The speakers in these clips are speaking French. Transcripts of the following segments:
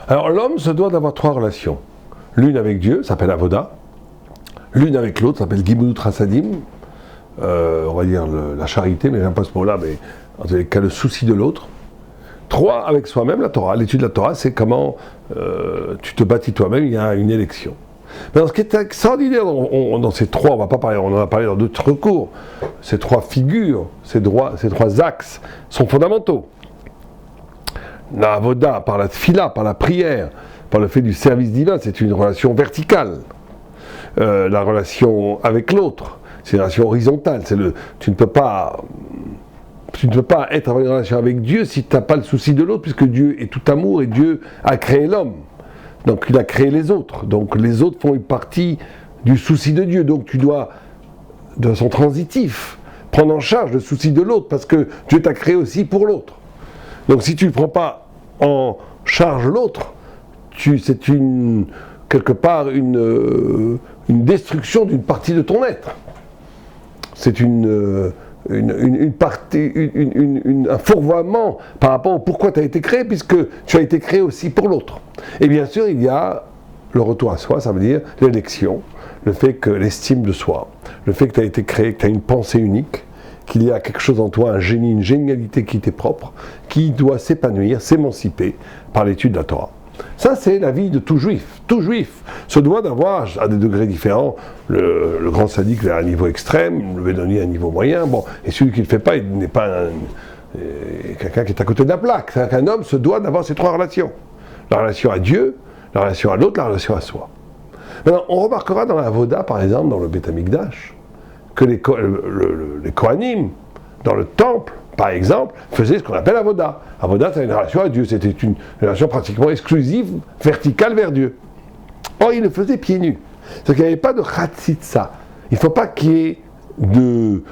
Alors l'homme se doit d'avoir trois relations. L'une avec Dieu, ça s'appelle Avoda. L'une avec l'autre, ça s'appelle Gimilut Chasadim. On va dire la charité, mais j'aime pas ce mot-là, mais en tous les cas le souci de l'autre. Trois, avec soi-même, la Torah. L'étude de la Torah, c'est comment tu te bâtis toi-même, il y a une élection. Mais ce qui est extraordinaire dans ces trois, on en a parlé dans d'autres cours, ces trois figures, ces trois axes sont fondamentaux. La avoda, par la tfila, par la prière, par le fait du service divin, c'est une relation verticale. La relation avec l'autre, c'est une relation horizontale. Tu ne peux pas être en relation avec Dieu si tu n'as pas le souci de l'autre, puisque Dieu est tout amour et Dieu a créé l'homme. Donc il a créé les autres. Donc les autres font une partie du souci de Dieu. Donc tu dois, de façon transitive, prendre en charge le souci de l'autre, parce que Dieu t'a créé aussi pour l'autre. Donc si tu ne prends pas en charge l'autre, c'est quelque part une destruction d'une partie de ton être. C'est un fourvoiement par rapport au pourquoi tu as été créé, puisque tu as été créé aussi pour l'autre. Et bien sûr, il y a le retour à soi, ça veut dire l'élection, le fait que l'estime de soi, le fait que tu as été créé, que tu as une pensée unique, qu'il y a quelque chose en toi, un génie, une génialité qui t'est propre, qui doit s'épanouir, s'émanciper par l'étude de la Torah. Ça, c'est la vie de tout juif. Tout juif se doit d'avoir, à des degrés différents, le grand sadique à un niveau extrême, le bédoni à un niveau moyen, et celui qui ne le fait pas, il n'est pas quelqu'un qui est à côté de la plaque. C'est-à-dire qu'un homme se doit d'avoir ces trois relations. La relation à Dieu, la relation à l'autre, la relation à soi. Maintenant, on remarquera dans la Voda, par exemple, dans le Beth Amikdash, que les Kohanim, dans le temple, par exemple, faisaient ce qu'on appelle Avoda. Avoda, c'est une relation à Dieu. C'était une relation pratiquement exclusive, verticale vers Dieu. Or, ils le faisaient pieds nus. C'est-à-dire qu'il n'y avait pas de chatzitza. Il ne faut pas qu'il y ait de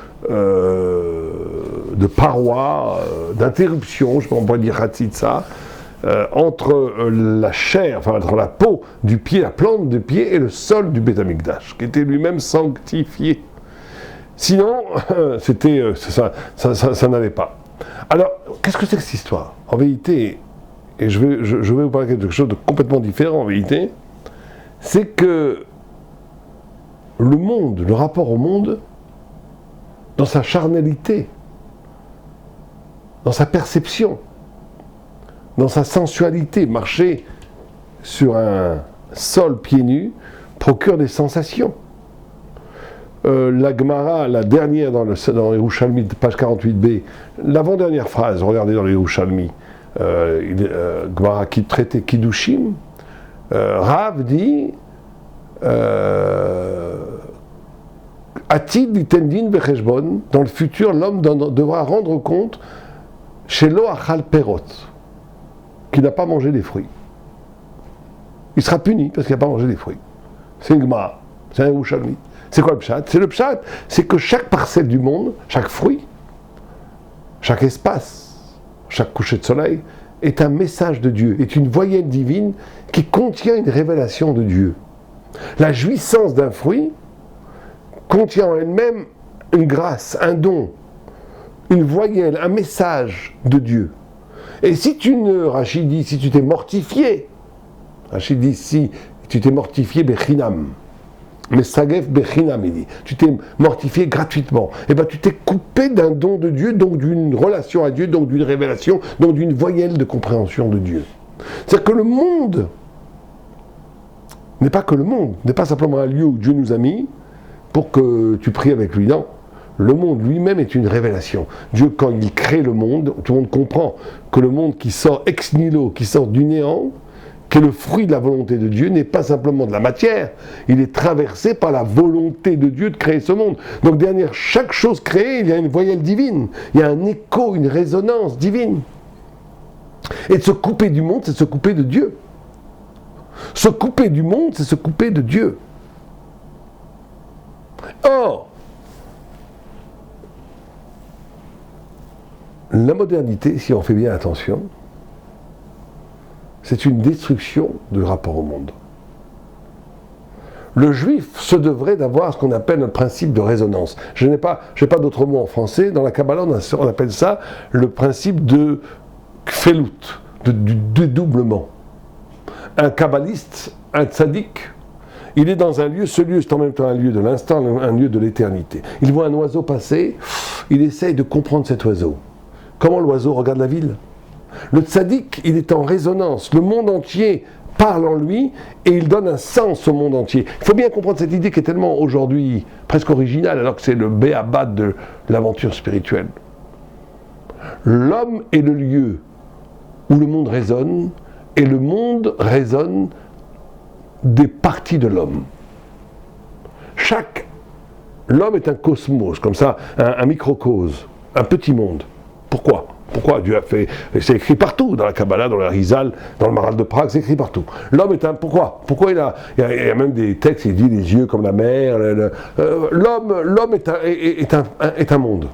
parois, d'interruption, je pourrais dire chatzitza, entre la chair, enfin entre la peau du pied, la plante du pied et le sol du Beth Amikdash, qui était lui-même sanctifié. Sinon, ça n'allait pas. Alors, qu'est-ce que c'est que cette histoire? En vérité, et je vais vous parler de quelque chose de complètement différent en vérité, c'est que le monde, le rapport au monde, dans sa charnalité, dans sa perception, dans sa sensualité, marcher sur un sol pieds nus procure des sensations. La Gemara, la dernière dans Yerushalmi, page 48b, l'avant-dernière phrase, regardez dans les Yerushalmi, Gemara qui traitait Kiddushim, Rav dit Atid litendin becheshbon, dans le futur, l'homme devra rendre compte chez lo achal perot, qui n'a pas mangé des fruits. Il sera puni parce qu'il n'a pas mangé des fruits. C'est une Gemara, c'est un Yerushalmi. C'est quoi le pshat? C'est le pshat, c'est que chaque parcelle du monde, chaque fruit, chaque espace, chaque coucher de soleil, est un message de Dieu, est une voyelle divine qui contient une révélation de Dieu. La jouissance d'un fruit contient en elle-même une grâce, un don, une voyelle, un message de Dieu. Et si Rachid dit, si tu t'es mortifié, Rachid dit, si tu t'es mortifié, bechinam, mais sagef bechinam, il dit, tu t'es mortifié gratuitement, et bien tu t'es coupé d'un don de Dieu, donc d'une relation à Dieu, donc d'une révélation, donc d'une voyelle de compréhension de Dieu. C'est-à-dire que le monde n'est pas que le monde, n'est pas simplement un lieu où Dieu nous a mis pour que tu pries avec lui, non. Le monde lui-même est une révélation. Dieu, quand il crée le monde, tout le monde comprend que le monde qui sort ex nihilo, qui sort du néant, qui est le fruit de la volonté de Dieu, n'est pas simplement de la matière, il est traversé par la volonté de Dieu de créer ce monde. Donc derrière chaque chose créée, il y a une voyelle divine, il y a un écho, une résonance divine. Et de se couper du monde, c'est se couper de Dieu. Se couper du monde, c'est se couper de Dieu. Or, la modernité, si on fait bien attention, c'est une destruction du rapport au monde. Le juif se devrait d'avoir ce qu'on appelle le principe de résonance. Je n'ai pas d'autre mot en français. Dans la Kabbalah, on appelle ça le principe de kfelut, du dédoublement. un kabbaliste, un tzaddik, il est dans un lieu, ce lieu c'est en même temps un lieu de l'instant, un lieu de l'éternité. Il voit un oiseau passer, il essaye de comprendre cet oiseau. Comment l'oiseau regarde la ville? Le tzaddik, il est en résonance, le monde entier parle en lui et il donne un sens au monde entier. Il faut bien comprendre cette idée qui est tellement aujourd'hui presque originale alors que c'est le b.a.-ba de l'aventure spirituelle. L'homme est le lieu où le monde résonne et le monde résonne des parties de l'homme. L'homme est un cosmos, comme ça, un microcosme, un petit monde. Pourquoi? Pourquoi Dieu a fait... C'est écrit partout, dans la Kabbalah, dans la Rizal, dans le Maral de Prague, c'est écrit partout. L'homme est un... Pourquoi il y a même des textes, il dit les yeux comme la mer. L'homme est un monde.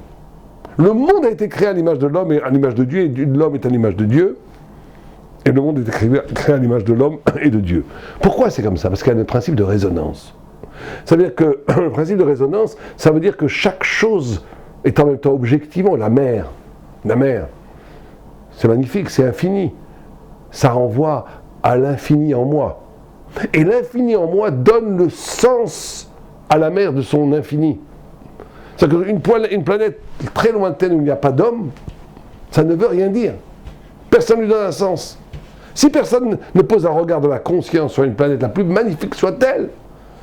Le monde a été créé à l'image de l'homme et à l'image de Dieu, et l'homme est à l'image de Dieu. Et le monde a été créé à l'image de l'homme et de Dieu. Pourquoi c'est comme ça? Parce qu'il y a le principe de résonance. Ça veut dire que le principe de résonance, ça veut dire que chaque chose est en même temps objectivement la mer, c'est magnifique, c'est infini. Ça renvoie à l'infini en moi. Et l'infini en moi donne le sens à la mer de son infini. C'est-à-dire qu'une planète très lointaine où il n'y a pas d'homme, ça ne veut rien dire. Personne ne lui donne un sens. Si personne ne pose un regard de la conscience sur une planète, la plus magnifique soit-elle,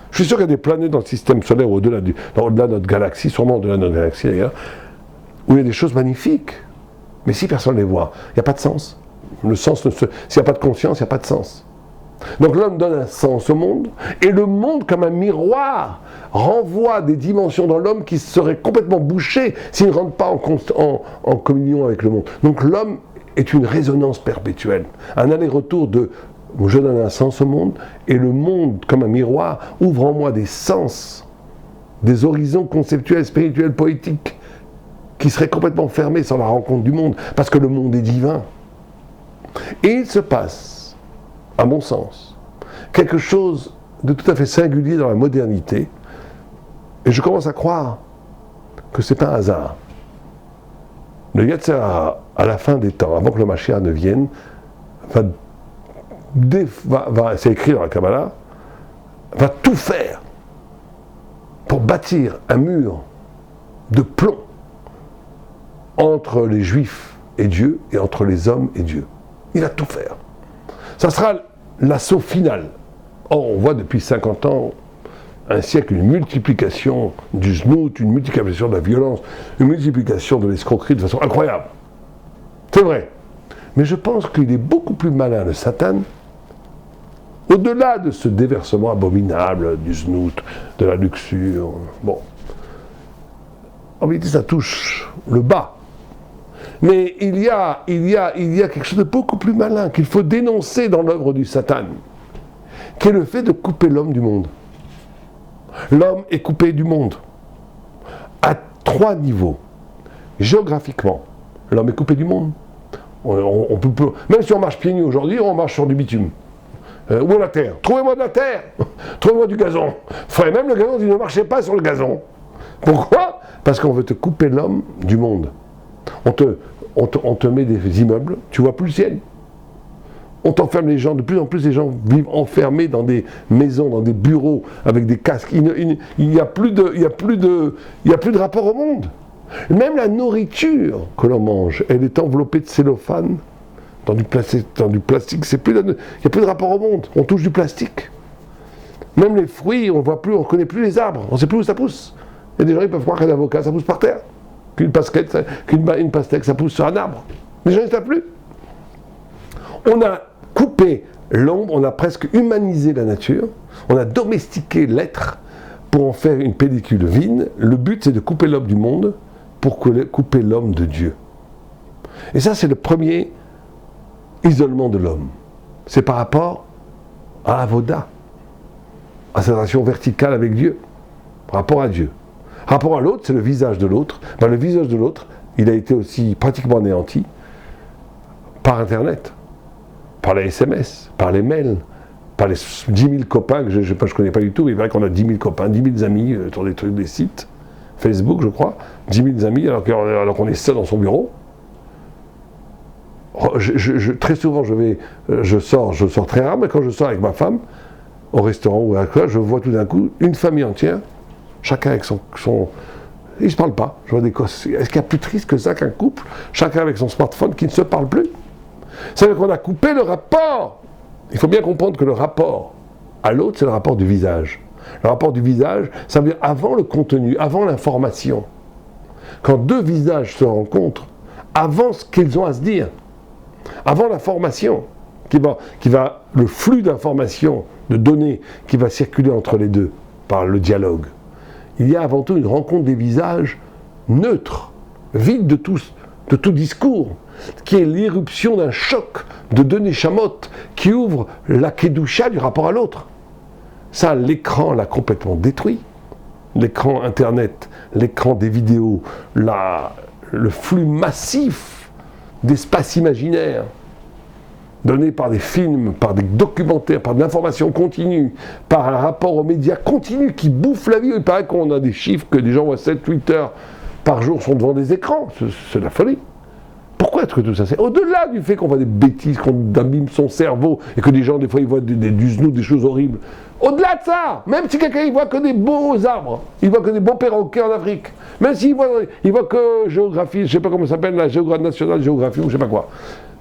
je suis sûr qu'il y a des planètes dans le système solaire, au-delà de notre galaxie, sûrement au-delà de notre galaxie d'ailleurs, où il y a des choses magnifiques. Mais si personne ne les voit, il n'y a pas de sens. S'il n'y a pas de conscience, il n'y a pas de sens. Donc l'homme donne un sens au monde, et le monde, comme un miroir, renvoie des dimensions dans l'homme qui seraient complètement bouchées s'il ne rentre pas en communion avec le monde. Donc l'homme est une résonance perpétuelle, un aller-retour de je donne un sens au monde, et le monde, comme un miroir, ouvre en moi des sens, des horizons conceptuels, spirituels, poétiques, qui seraient complètement fermés sans la rencontre du monde, parce que le monde est divin. Et il se passe, à mon sens, quelque chose de tout à fait singulier dans la modernité, et je commence à croire que c'est un hasard. Le Yetzer Hara, à la fin des temps, avant que le Mashiach ne vienne, c'est écrit dans la Kabbalah, va tout faire pour bâtir un mur de plomb entre les Juifs et Dieu et entre les hommes et Dieu. Il va tout faire. Ça sera l'assaut final. Or, on voit depuis 50 ans, un siècle, une multiplication du znout, une multiplication de la violence, une multiplication de l'escroquerie de façon incroyable. C'est vrai. Mais je pense qu'il est beaucoup plus malin, le Satan, au-delà de ce déversement abominable du znout, de la luxure. Bon. En vérité, ça touche le bas. Mais il y a quelque chose de beaucoup plus malin qu'il faut dénoncer dans l'œuvre du Satan, qui est le fait de couper l'homme du monde. L'homme est coupé du monde à 3 niveaux. Géographiquement, l'homme est coupé du monde. On peut, même si on marche pieds nus aujourd'hui, on marche sur du bitume. Où est la terre? Trouvez-moi de la terre. Trouvez-moi du gazon. Frère, même le gazon dit ne marchez pas sur le gazon. Pourquoi? Parce qu'on veut te couper l'homme du monde. On te met des immeubles, tu vois plus le ciel. On t'enferme les gens, de plus en plus les gens vivent enfermés dans des maisons, dans des bureaux, avec des casques. Il n'y a plus de rapport au monde. Même la nourriture que l'on mange, elle est enveloppée de cellophane, dans du plastique, il n'y a plus de rapport au monde, on touche du plastique. Même les fruits, on ne connaît plus les arbres, on ne sait plus où ça pousse. Il y a des gens qui peuvent croire qu'un avocat, ça pousse par terre, qu'une pastèque, ça pousse sur un arbre. Les gens ne savent plus. On a coupé l'ombre, on a presque humanisé la nature, on a domestiqué l'être pour en faire une pellicule vide. Le but, c'est de couper l'homme du monde pour couper l'homme de Dieu. Et ça, c'est le premier isolement de l'homme. C'est par rapport à Avoda, à cette relation verticale avec Dieu, par rapport à Dieu. Rapport à l'autre, c'est le visage de l'autre. Le visage de l'autre, il a été aussi pratiquement anéanti par Internet, par les SMS, par les mails, par les 10 000 copains que je ne connais pas du tout, mais il est vrai qu'on a 10 000 copains, 10 000 amis sur des sites, Facebook je crois, 10 000 amis alors qu'on est seul dans son bureau. Très souvent, je sors très rare, mais quand je sors avec ma femme, au restaurant ou à quoi, je vois tout d'un coup une famille entière, chacun avec son ils ne se parlent pas. Je vois des causes. Est-ce qu'il y a plus triste que ça qu'un couple, chacun avec son smartphone, qui ne se parle plus? Ça veut dire qu'on a coupé le rapport. Il faut bien comprendre que le rapport à l'autre, c'est le rapport du visage. Le rapport du visage, ça veut dire avant le contenu, avant l'information. Quand deux visages se rencontrent, avant ce qu'ils ont à se dire, avant l'information, le flux d'informations, de données qui va circuler entre les deux par le dialogue, il y a avant tout une rencontre des visages neutres, vides de tout discours, qui est l'irruption d'un choc de deux neshamot qui ouvre la kedusha du rapport à l'autre. Ça, l'écran l'a complètement détruit. L'écran internet, l'écran des vidéos, le flux massif d'espace imaginaire donné par des films, par des documentaires, par de l'information continue, par un rapport aux médias continu qui bouffe la vie. Il paraît qu'on a des chiffres que des gens voient 7-8 heures par jour sont devant des écrans. C'est la folie. Pourquoi est-ce que tout ça? C'est au-delà du fait qu'on voit des bêtises, qu'on abîme son cerveau et que des gens, des fois, ils voient du znou, des choses horribles. Au-delà de ça, même si quelqu'un il voit que des beaux arbres, il voit que des beaux perroquets en Afrique, même s'il voit que géographie, je ne sais pas comment ça s'appelle, la nationale géographie ou je ne sais pas quoi,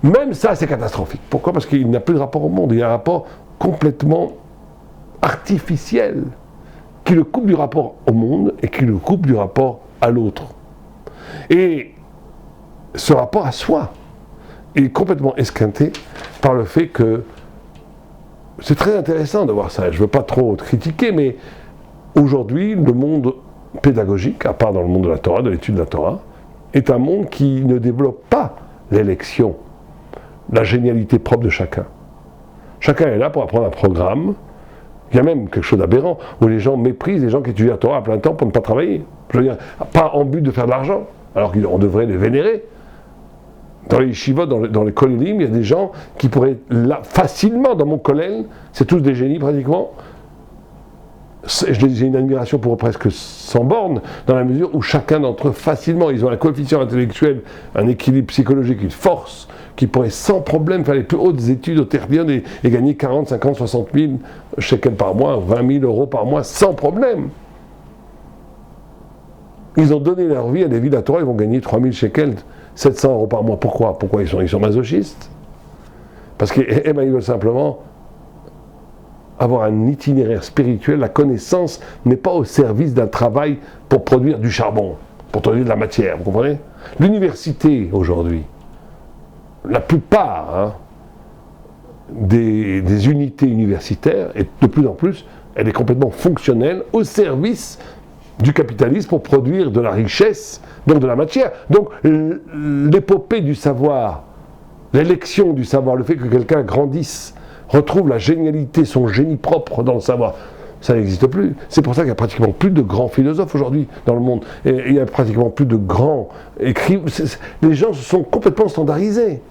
même ça c'est catastrophique. Pourquoi? Parce qu'il n'a plus de rapport au monde, il y a un rapport complètement artificiel qui le coupe du rapport au monde et qui le coupe du rapport à l'autre. Et ce rapport à soi est complètement esquinté par le fait que c'est très intéressant de voir ça. Je ne veux pas trop critiquer, mais aujourd'hui, le monde pédagogique, à part dans le monde de la Torah, de l'étude de la Torah, est un monde qui ne développe pas l'élection, la génialité propre de chacun. Chacun est là pour apprendre un programme. Il y a même quelque chose d'aberrant, où les gens méprisent les gens qui étudient la Torah à plein temps pour ne pas travailler. Je veux dire, pas en but de faire de l'argent, alors qu'on devrait les vénérer. Dans les yeshivot, dans les kollélim, il y a des gens qui pourraient là, facilement, dans mon kollel, c'est tous des génies pratiquement. J'ai une admiration pour eux presque sans borne, dans la mesure où chacun d'entre eux, facilement, ils ont un coefficient intellectuel, un équilibre psychologique, une force, qui pourrait sans problème faire les plus hautes études au Terbion et gagner 40, 50, 60 000 shekels par mois, 20 000 euros par mois, sans problème. Ils ont donné leur vie à des vies de la Torah, ils vont gagner 3 000 shekels, 700 euros par mois. Pourquoi? Pourquoi ils sont masochistes? Parce qu'ils veulent simplement avoir un itinéraire spirituel. La connaissance n'est pas au service d'un travail pour produire du charbon, pour produire de la matière, vous comprenez? L'université aujourd'hui, la plupart des unités universitaires, et de plus en plus, elle est complètement fonctionnelle au service du capitalisme pour produire de la richesse, donc de la matière. Donc l'épopée du savoir, l'élection du savoir, le fait que quelqu'un grandisse, retrouve la génialité, son génie propre dans le savoir, ça n'existe plus. C'est pour ça qu'il n'y a pratiquement plus de grands philosophes aujourd'hui dans le monde. Et il n'y a pratiquement plus de grands écrivains. Les gens se sont complètement standardisés.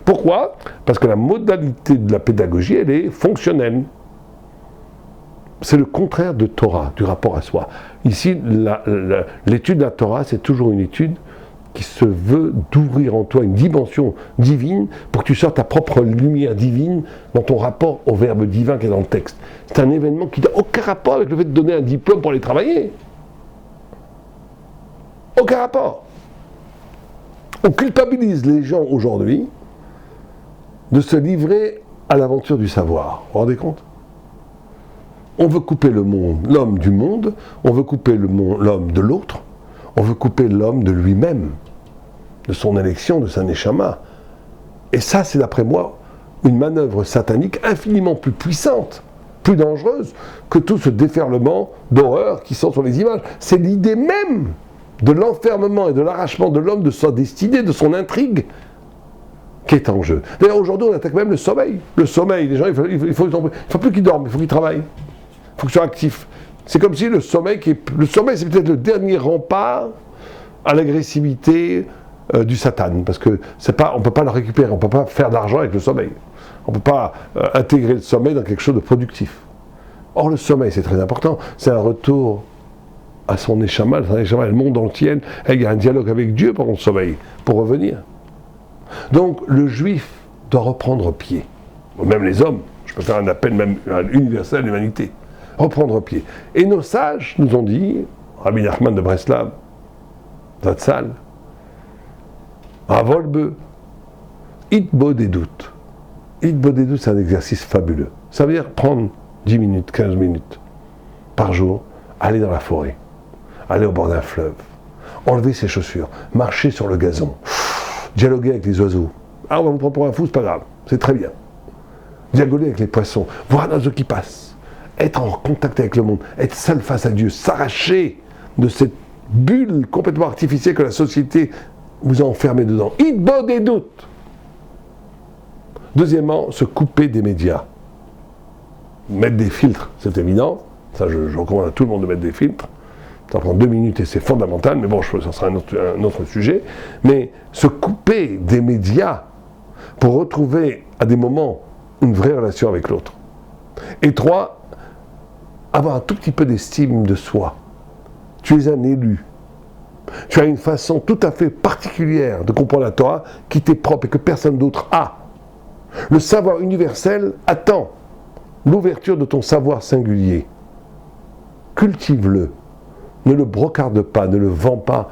Pourquoi? Parce que la modalité de la pédagogie, elle est fonctionnelle. C'est le contraire de Torah, du rapport à soi. Ici, l'étude de la Torah, c'est toujours une étude qui se veut d'ouvrir en toi une dimension divine pour que tu sortes ta propre lumière divine dans ton rapport au verbe divin qui est dans le texte. C'est un événement qui n'a aucun rapport avec le fait de donner un diplôme pour aller travailler. Aucun rapport. On culpabilise les gens aujourd'hui de se livrer à l'aventure du savoir. Vous vous rendez compte? On veut couper l'homme du monde, on veut couper l'homme de l'autre, on veut couper l'homme de lui-même, de son élection, de sa neshama. Et ça, c'est d'après moi une manœuvre satanique infiniment plus puissante, plus dangereuse que tout ce déferlement d'horreur qui sont sur les images. C'est l'idée même de l'enfermement et de l'arrachement de l'homme de sa destinée, de son intrigue, qui est en jeu. D'ailleurs, aujourd'hui, on attaque même le sommeil. Le sommeil, les gens, il faut plus qu'ils dorment, il faut qu'ils travaillent. Il faut qu'ils soient actifs. C'est comme si le sommeil, c'est peut-être le dernier rempart à l'agressivité du Satan, parce que on ne peut pas le récupérer, on ne peut pas faire d'argent avec le sommeil. On ne peut pas intégrer le sommeil dans quelque chose de productif. Or, le sommeil, c'est très important. C'est un retour à son neshama. Le monde entier, il y a un dialogue avec Dieu pendant le sommeil, pour revenir. Donc le juif doit reprendre pied. Même les hommes, je peux faire un appel même universel à l'humanité. Reprendre pied. Et nos sages nous ont dit, Rabbi Nachman de Breslav, Zatzal, Ravolbe, Itbo des doutes. Itbo des doutes, c'est un exercice fabuleux. Ça veut dire prendre 10 minutes, 15 minutes par jour, aller dans la forêt, aller au bord d'un fleuve, enlever ses chaussures, marcher sur le gazon, dialoguer avec les oiseaux. Ah, on va me prendre pour un fou, c'est pas grave, c'est très bien. Dialoguer avec les poissons, voir un oiseau qui passe, être en contact avec le monde, être seul face à Dieu, s'arracher de cette bulle complètement artificielle que la société vous a enfermé dedans. Itbo des doutes. Deuxièmement, se couper des médias. Mettre des filtres, c'est évident. Ça, je recommande à tout le monde de mettre des filtres. Ça prend 2 minutes et c'est fondamental, mais bon, ça sera un autre sujet. Mais se couper des médias pour retrouver à des moments une vraie relation avec l'autre. Et 3, avoir un tout petit peu d'estime de soi. Tu es un élu. Tu as une façon tout à fait particulière de comprendre la Torah qui t'est propre et que personne d'autre a. Le savoir universel attend l'ouverture de ton savoir singulier. Cultive-le. Ne le brocarde pas, ne le vends pas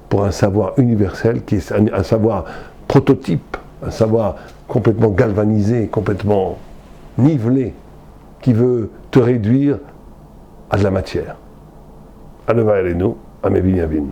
pour un savoir universel qui est un savoir prototype, un savoir complètement galvanisé, complètement nivelé, qui veut te réduire à de la matière. Aleva Elenu, Amevi Yavin.